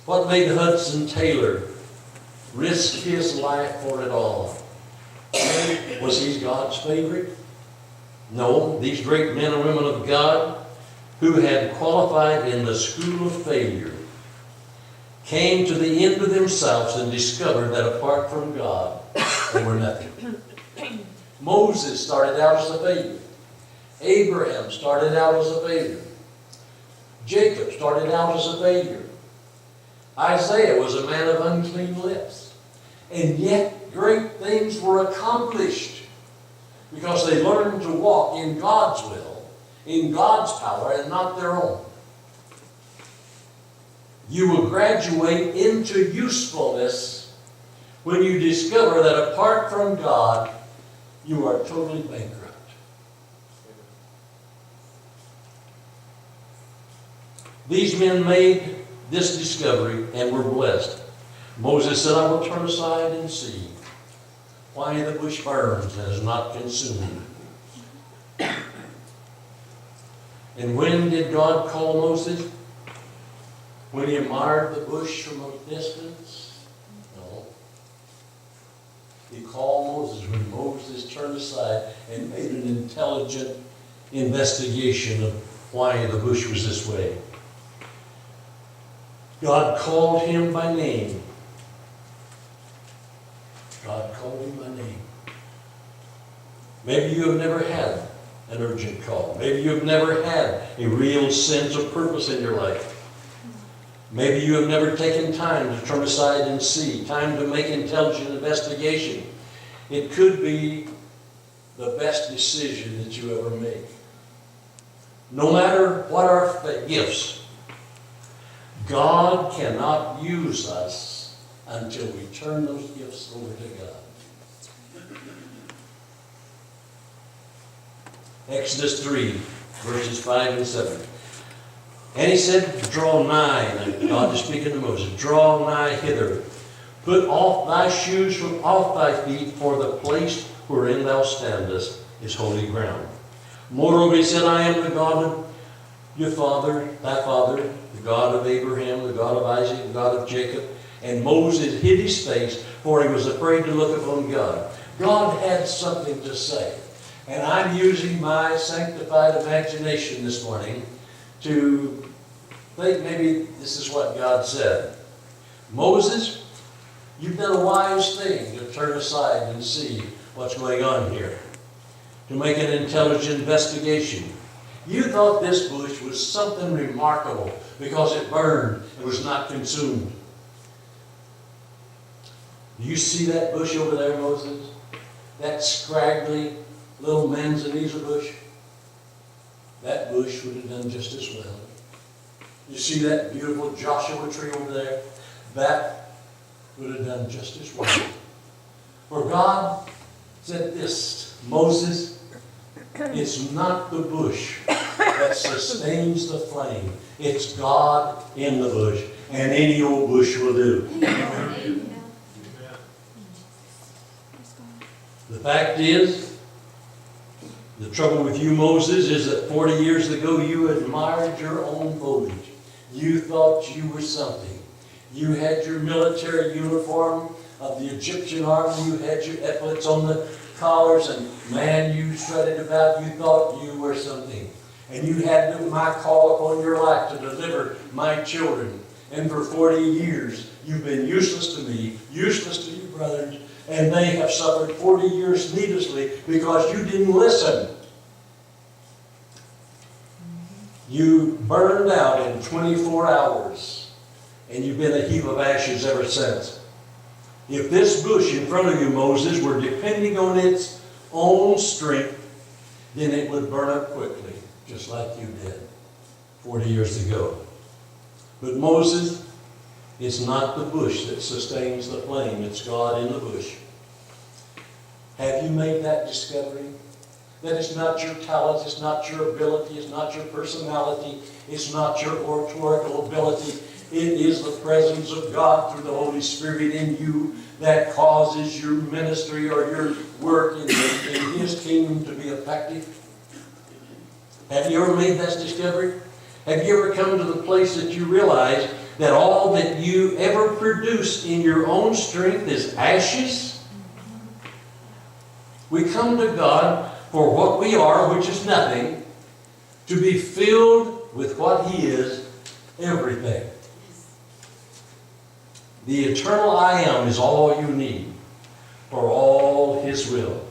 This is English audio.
What made Hudson Taylor risk his life for it all? Was he God's favorite? No, these great men and women of God who had qualified in the school of failure came to the end of themselves and discovered that apart from God, they were nothing. Moses started out as a failure. Abraham started out as a failure. Jacob started out as a failure. Isaiah was a man of unclean lips. And yet great things were accomplished because they learned to walk in God's will, in God's power, and not their own. You will graduate into usefulness when you discover that apart from God, you are totally bankrupt. These men made this discovery and were blessed. Moses said, I will turn aside and see why the bush burns and is not consumed. And when did God call Moses? When he admired the bush from a distance? No. He called Moses when Moses turned aside and made an intelligent investigation of why the bush was this way. God called him by name. God called him by name. Maybe you have never had an urgent call. Maybe you have never had a real sense of purpose in your life. Maybe you have never taken time to turn aside and see, time to make intelligent investigation. It could be the best decision that you ever make. No matter what our gifts, God cannot use us until we turn those gifts over to God. Exodus 3, verses 5 and 7. And he said, draw nigh, and God is speaking to Moses, draw nigh hither. Put off thy shoes from off thy feet, for the place wherein thou standest is holy ground. Moreover, he said, I am the God of your father, thy father, the God of Abraham, the God of Isaac, the God of Jacob. And Moses hid his face, for he was afraid to look upon God. God had something to say. And I'm using my sanctified imagination this morning to think maybe this is what God said. Moses, you've done a wise thing to turn aside and see what's going on here, to make an intelligent investigation. You thought this bush was something remarkable because it burned and was not consumed. Do you see that bush over there, Moses? That scraggly little manzanita bush? That bush would have done just as well. You see that beautiful Joshua tree over there? That would have done just as well. For God said this, Moses, it's not the bush that sustains the flame. It's God in the bush. And any old bush will do. The fact is, the trouble with you, Moses, is that 40 years ago you admired your own foliage. You thought you were something. You had your military uniform of the Egyptian army. You had your epaulets on the collars, and man, you strutted about. You thought you were something. And you had my call upon your life to deliver my children. And for 40 years, you've been useless to me, useless to your brothers, and they have suffered 40 years needlessly because you didn't listen. You burned out in 24 hours, and you've been a heap of ashes ever since. If this bush in front of you, Moses, were depending on its own strength, then it would burn up quickly, just like you did 40 years ago. But Moses, it's not the bush that sustains the flame, it's God in the bush. Have you made that discovery? That it's not your talent, it's not your ability, it's not your personality, it's not your oratorical ability. It is the presence of God through the Holy Spirit in you that causes your ministry or your work in His kingdom to be effective. Have you ever made that discovery? Have you ever come to the place that you realize that all that you ever produce in your own strength is ashes? We come to God for what we are, which is nothing, to be filled with what He is, everything. The eternal I Am is all you need for all His will.